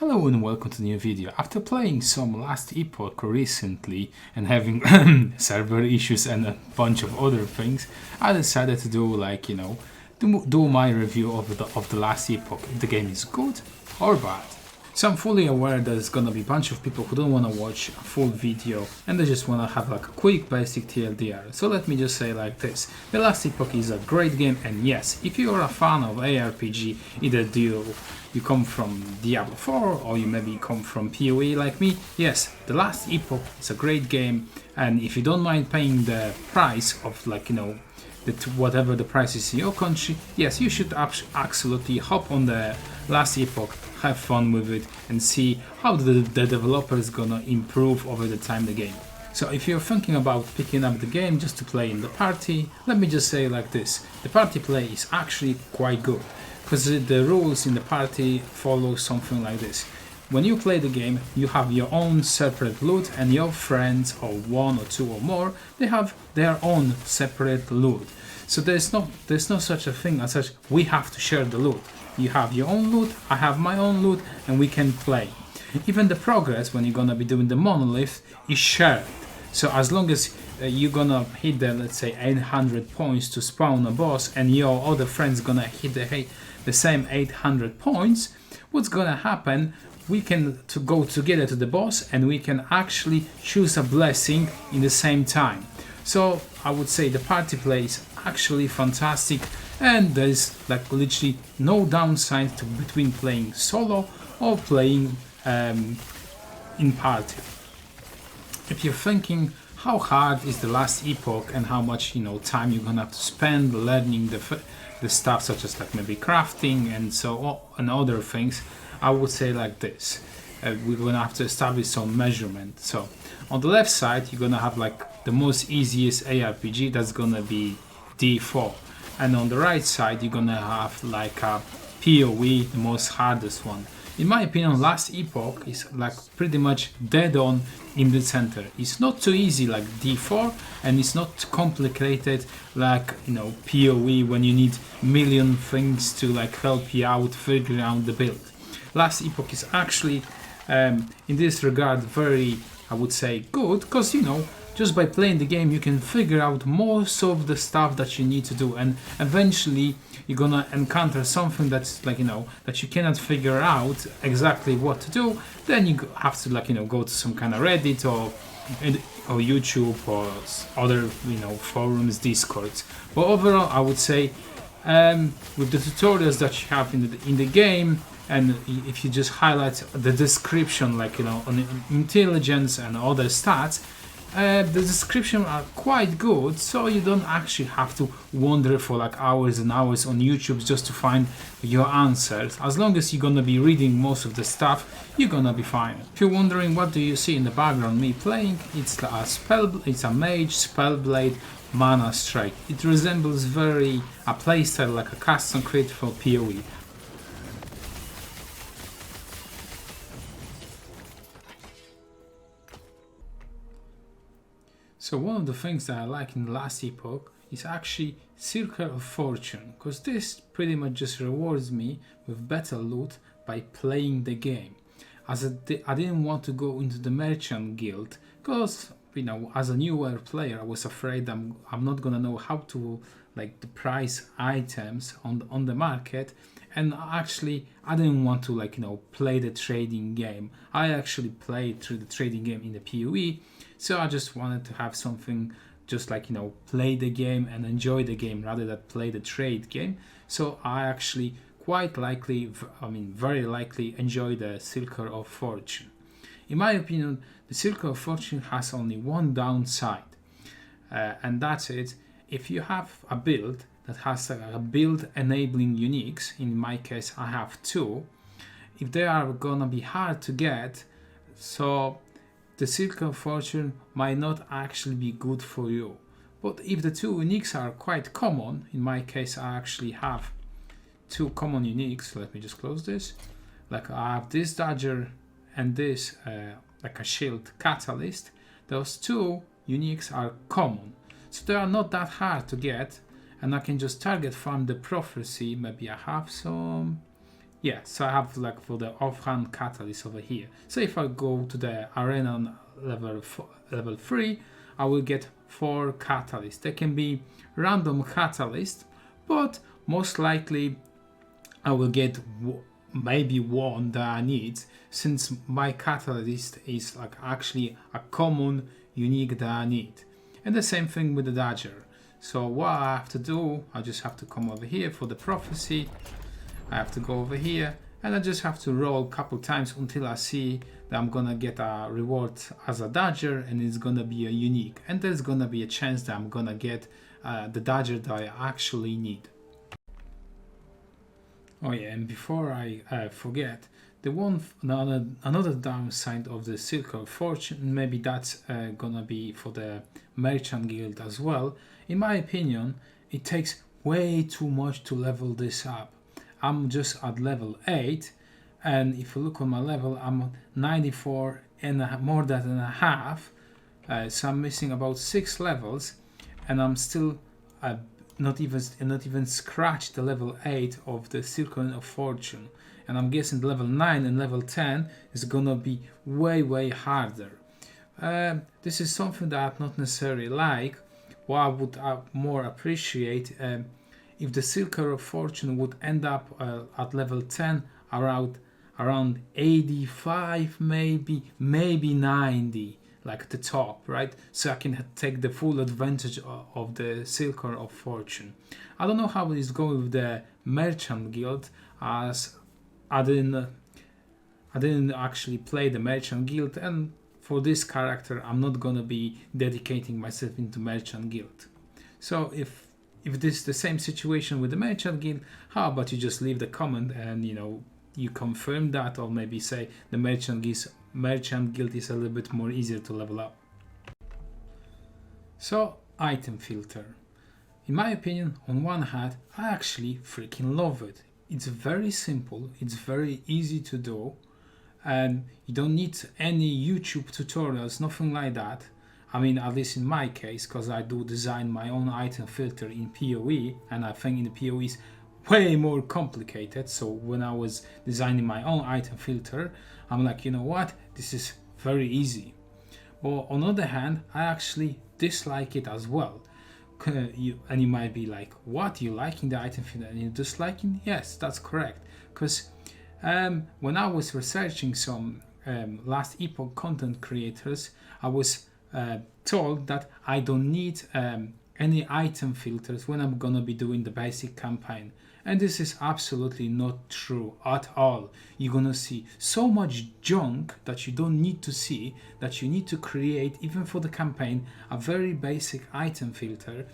Hello and welcome to the new video. After playing some Last Epoch recently and having server issues and a bunch of other things, I decided to do do my review of the Last Epoch, if the game is good or bad. So I'm fully aware there's gonna be a bunch of people who don't want to watch a full video and they just want to have like a quick basic TLDR. So let me just say like this: the Last Epoch is a great game, and yes, if you're a fan of ARPG, either you come from Diablo 4 or you maybe come from PoE like me, yes, the Last Epoch is a great game, and if you don't mind paying the price of whatever the price is in your country, yes, you should absolutely hop on the Last Epoch, have fun with it, and see how the developer is gonna improve over the time the game. So if you're thinking about picking up the game just to play in the party, let me just say like this: the party play is actually quite good, because the rules in the party follow something like this. When you play the game, you have your own separate loot, and your friends, or one or two or more, they have their own separate loot. So there's no such a thing as such we have to share the loot. You have your own loot, I have my own loot, and we can play. Even the progress when you're gonna be doing the monolith is shared. So as long as you're gonna hit the, let's say, 800 points to spawn a boss, and your other friends gonna hit the same 800 points, what's gonna happen? We can go together to the boss, and we can actually choose a blessing in the same time. So I would say the party play is actually fantastic, and there's like literally no downside between playing solo or playing in party. If you're thinking how hard is the Last Epoch and how much time you're gonna have to spend learning the stuff such as like maybe crafting and so on and other things, I would say like this: we're gonna have to establish some measurement. So on the left side, you're gonna have like the most easiest ARPG, that's gonna be D4, and on the right side you're gonna have like a PoE, the most hardest one. In my opinion, Last Epoch is like pretty much dead on in the center. It's not too easy like D4, and it's not too complicated like PoE, when you need million things to like help you out figuring out the build. Last Epoch is actually in this regard very, I would say, good, because just by playing the game you can figure out most of the stuff that you need to do, and eventually you're gonna encounter something that's like that you cannot figure out exactly what to do. Then you have to go to some kind of Reddit or YouTube or other forums, Discords. But overall, I would say with the tutorials that you have in the game, and if you just highlight the description, on intelligence and other stats, the description are quite good, so you don't actually have to wander for like hours and hours on YouTube just to find your answers. As long as you're gonna be reading most of the stuff, you're gonna be fine. If you're wondering what do you see in the background me playing, it's a mage spellblade mana strike. It resembles very a playstyle like a custom created for PoE. So one of the things that I like in the Last Epoch is actually Circle of Fortune, because this pretty much just rewards me with better loot by playing the game. As I didn't want to go into the merchant guild, because as a newer player I was afraid I'm not gonna know how to the price items on the market, and actually I didn't want to play the trading game. I actually played through the trading game in the PoE, so I just wanted to have something just play the game and enjoy the game rather than play the trade game. So I actually very likely enjoy the Circle of Fortune. In my opinion, the Circle of Fortune has only one downside, and that's it. If you have a build that has a build enabling uniques, in my case I have two, if they are gonna be hard to get, so the Circle of Fortune might not actually be good for you. But if the two uniques are quite common, in my case I actually have two common uniques. Let me just close this. I have this dodger and this like a shield catalyst. Those two uniques are common, so they are not that hard to get, and I can just target farm the prophecy. Maybe I have some Yeah, so I have like for the offhand catalyst over here. So if I go to the arena level 3, I will get 4 catalysts. They can be random catalysts, but most likely I will get maybe one that I need, since my catalyst is like actually a common unique that I need. And the same thing with the Dodger. So what I have to do, I just have to come over here for the prophecy. I have to go over here and I just have to roll a couple times until I see that I'm gonna get a reward as a Dodger, and it's gonna be a unique, and there's gonna be a chance that I'm gonna get the Dodger that I actually need. Oh yeah, and before I forget, another downside of the Circle of Fortune, maybe that's gonna be for the Merchant Guild as well. In my opinion, it takes way too much to level this up. I'm just at level 8, and if you look on my level, I'm 94 and more than a half, so I'm missing about 6 levels, and I'm still not even scratch the level 8 of the Circle of Fortune, and I'm guessing level 9 and level 10 is gonna be way harder. This is something that I not necessarily like. What I would more appreciate if the Circle of Fortune would end up at level 10 around 85, maybe 90, like the top, right? So I can take the full advantage of the Circle of Fortune. I don't know how it is going with the Merchant Guild, as I didn't actually play the Merchant Guild, and for this character I'm not gonna be dedicating myself into Merchant Guild. So if this is the same situation with the Merchant Guild, how about you just leave the comment and you confirm that, or maybe say the Merchant Guild is a little bit more easier to level up. So, item filter. In my opinion, on one hand, I actually freaking love it. It's very simple, it's very easy to do, and you don't need any YouTube tutorials, nothing like that. I mean, at least in my case, because I do design my own item filter in PoE, and I think in the PoE is way more complicated. So when I was designing my own item filter, I'm like, you know what, this is very easy. But on the other hand, I actually dislike it as well. And you might be like, what, you liking the item filter and you disliking? Yes, that's correct. Because when I was researching some last Epoch content creators, I was told that I don't need any item filters when I'm gonna be doing the basic campaign, and this is absolutely not true at all. You're gonna see so much junk that you don't need to see, that you need to create even for the campaign a very basic item filter,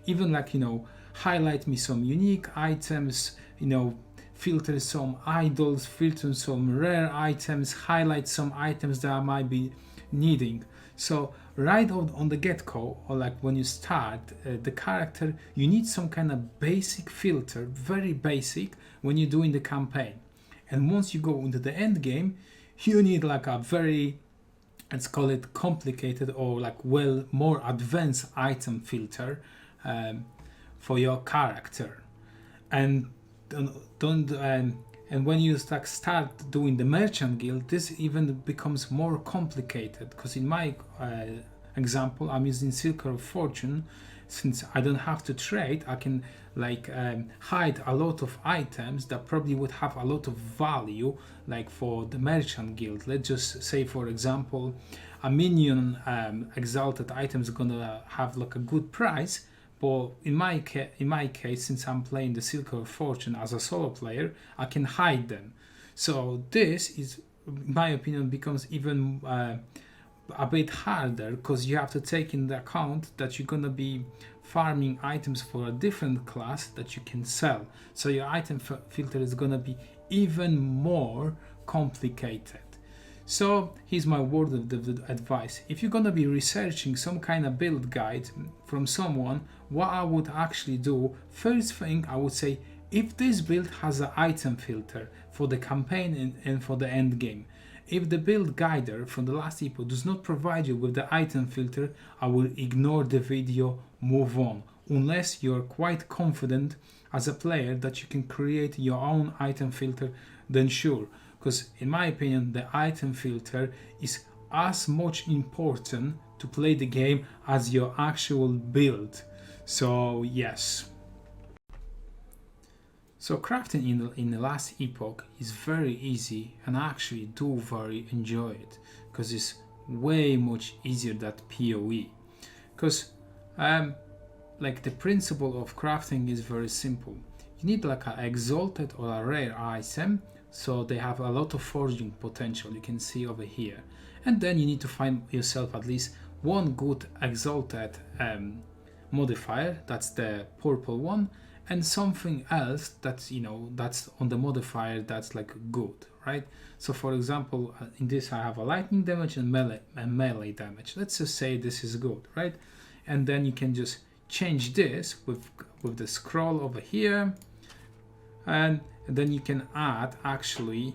even like highlight me some unique items, filter some idols, filter some rare items, highlight some items that I might be needing. So right on the get-go, or like when you start the character, you need some kind of basic filter, very basic, when you're doing the campaign. And once you go into the end game, you need like a very, let's call it complicated, or like more advanced item filter for your character. And and when you start doing the Merchant Guild, this even becomes more complicated, because in my example, I'm using Circle of Fortune. Since I don't have to trade, I can hide a lot of items that probably would have a lot of value, like for the Merchant Guild. Let's just say, for example, a minion exalted item is gonna have like a good price. But in my case, since I'm playing the Circle of Fortune as a solo player, I can hide them. So this is, in my opinion, becomes even a bit harder, because you have to take into account that you're gonna be farming items for a different class that you can sell. So your item filter is gonna be even more complicated. So here's my word of the advice. If you're gonna be researching some kind of build guide from someone, what I would actually do, first thing I would say, if this build has an item filter for the campaign and for the end game. If the build guider from the last epoch does not provide you with the item filter, I will ignore the video, move on, unless you're quite confident as a player that you can create your own item filter then sure. Because in my opinion, the item filter is as much important to play the game as your actual build. So yes. So crafting in the last Epoch is very easy, and I actually do very enjoy it because it's way much easier than PoE. Because like the principle of crafting is very simple. You need like an exalted or a rare item, so they have a lot of forging potential, you can see over here. And then you need to find yourself at least one good exalted modifier, that's the purple one, and something else that's, you know, that's on the modifier that's like good, right? So for example, in this I have a lightning damage and melee damage. Let's just say this is good, right? And then you can just change this with the scroll over here, and then you can add actually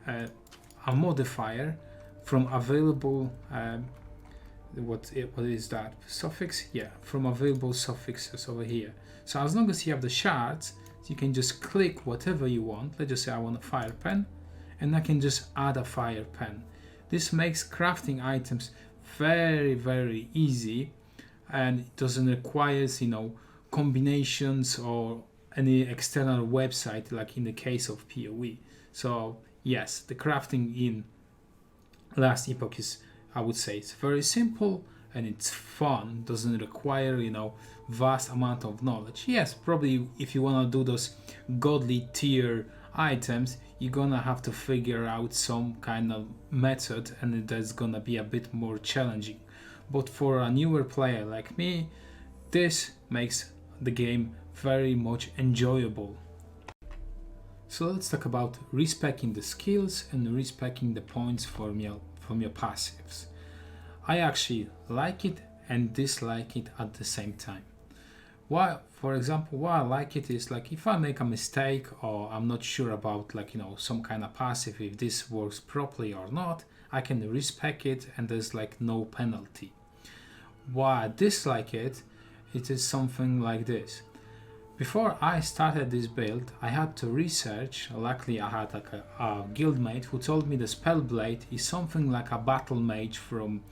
a modifier from available what is that suffix? Yeah, from available suffixes over here. So as long as you have the shards, you can just click whatever you want. Let's just say I want a fire pen, and I can just add a fire pen. This makes crafting items very, very easy, and it doesn't require, you know, combinations or any external website like in the case of PoE. So yes, the crafting in last Epoch is, I would say, it's very simple and it's fun. Doesn't require, you know, vast amount of knowledge. Yes, probably if you want to do those godly tier items, you're gonna have to figure out some kind of method, and that's gonna be a bit more challenging. But for a newer player like me, this makes the game very much enjoyable. So let's talk about respecing the skills and respecing the points from your passives. I actually like it and dislike it at the same time. Why, for example, why I like it is like if I make a mistake or I'm not sure about, like, you know, some kind of passive, if this works properly or not, I can respec it and there's like no penalty. Why I dislike it, it is something like this. Before I started this build, I had to research. Luckily I had like a guildmate who told me the Spellblade is something like a battle mage from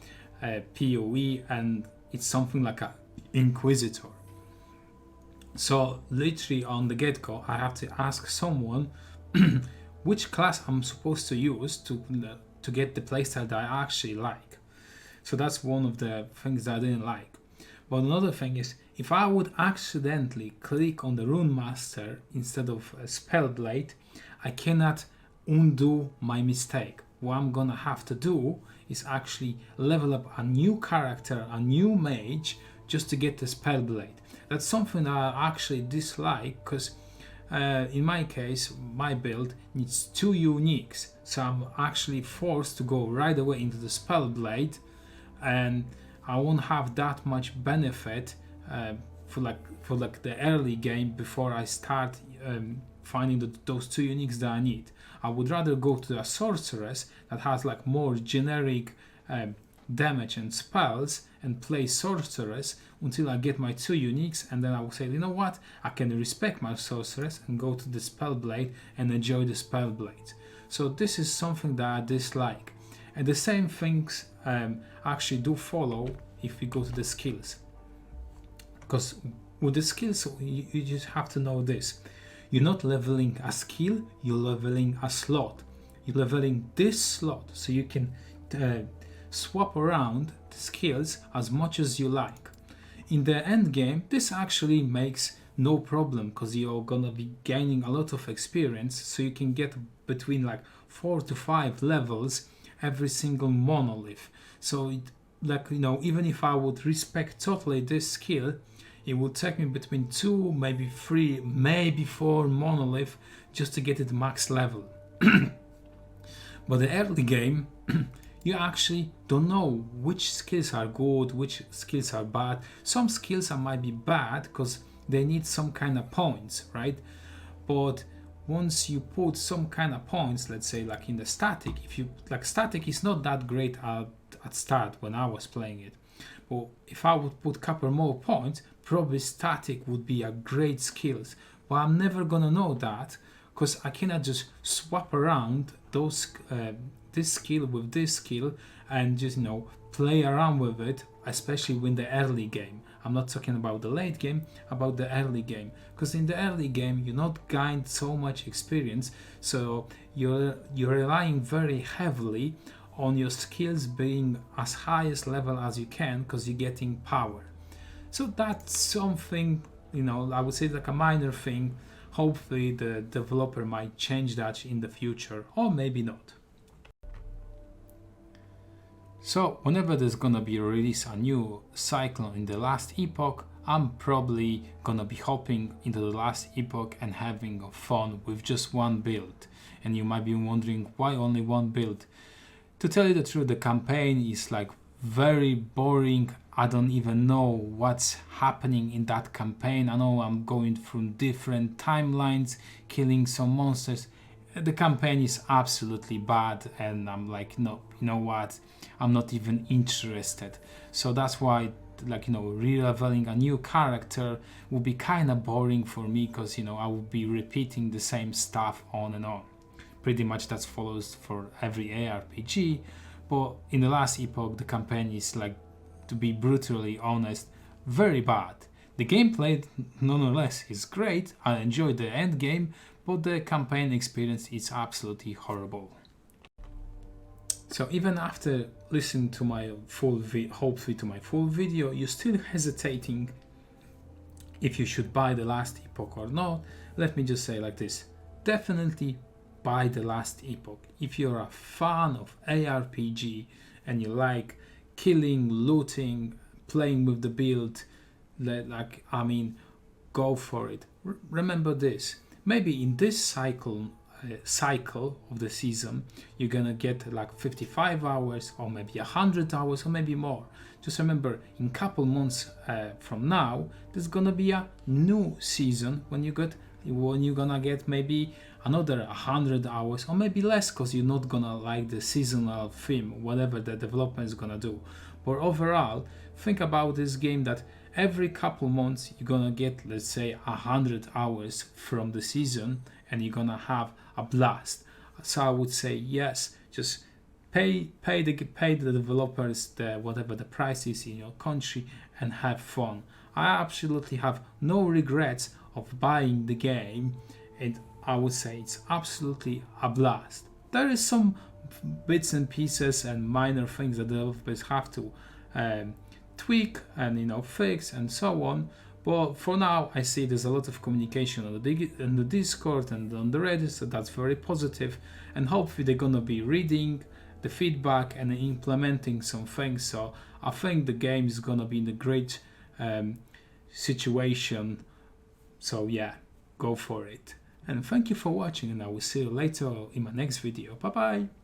PoE, and it's something like a Inquisitor. So literally on the get-go I have to ask someone which class I'm supposed to use to get the playstyle that I actually like. So that's one of the things that I didn't like. But another thing is, if I would accidentally click on the Rune Master instead of a Spellblade, I cannot undo my mistake. What I'm gonna have to do is actually level up a new character, a new mage, just to get the Spellblade. That's something that I actually dislike, because in my case, my build needs 2 uniques, so I'm actually forced to go right away into the Spellblade, and I won't have that much benefit for the early game before I start finding those 2 uniques that I need. I would rather go to a sorceress that has like more generic damage and spells and play sorceress until I get my 2 uniques, and then I will say, you know what, I can respect my sorceress and go to the Spellblade and enjoy the Spellblade. So this is something that I dislike, and the same things actually do follow if we go to the skills, because with the skills you just have to know this: you're not leveling a skill, you're leveling a slot. You're leveling this slot so you can swap around the skills as much as you like. In the end game, this actually makes no problem, because you're gonna be gaining a lot of experience, so you can get between like 4 to 5 levels every single monolith. So it, like, you know, even if I would respect totally this skill, it would take me between 2, maybe 3, maybe 4 monolith just to get it max level. But the early game, you actually don't know which skills are good, which skills are bad. Some skills might be bad because they need some kind of points, right? But once you put some kind of points, let's say like in the static, if you like, static is not that great at start when I was playing it. But if I would put a couple more points, probably static would be a great skills. But I'm never gonna know that, because I cannot just swap around those this skill with this skill and just play around with it, especially in the early game. I'm not talking about the late game, about the early game, because in the early game you not gained so much experience, so you're relying very heavily on your skills being as highest level as you can, because you're getting power. So that's something, I would say like a minor thing. Hopefully the developer might change that in the future, or maybe not. So whenever there's gonna be released a new cycle in the last epoch, I'm probably gonna be hopping into the last epoch and having fun with just one build. And you might be wondering, why only one build? To tell you the truth, the campaign is like very boring. I don't even know what's happening in that campaign. I know I'm going through different timelines, killing some monsters. The campaign is absolutely bad, and I'm like, no, you know what, I'm not even interested. So that's why, re-leveling a new character would be kind of boring for me, because I would be repeating the same stuff on and on. Pretty much that follows for every ARPG, but in the last epoch the campaign is, like, to be brutally honest, very bad. The gameplay nonetheless is great, I enjoyed the end game, but the campaign experience is absolutely horrible. So even after listening to my hopefully to my full video, you're still hesitating if you should buy the last epoch or not, let me just say like this: definitely buy the last epoch. If you're a fan of ARPG and you like killing, looting, playing with the build, go for it. Remember this: maybe in this cycle of the season you're gonna get like 55 hours, or maybe 100 hours, or maybe more. Just remember, in couple months from now there's gonna be a new season when you're gonna get maybe another 100 hours, or maybe less, because you're not gonna like the seasonal theme, whatever the development is gonna do. But overall, think about this game that every couple months you're gonna get, let's say, 100 hours from the season, and you're gonna have a blast. So I would say yes, just pay the developers whatever the price is in your country and have fun. I absolutely have no regrets of buying the game, and I would say it's absolutely a blast. There is some bits and pieces and minor things that the developers have to tweak and fix and so on, but for now I see there's a lot of communication on the Discord and on the Reddit, so that's very positive, and hopefully they're gonna be reading the feedback and implementing some things. So I think the game is gonna be in a great situation. So yeah, go for it, and thank you for watching, and I will see you later in my next video. Bye bye.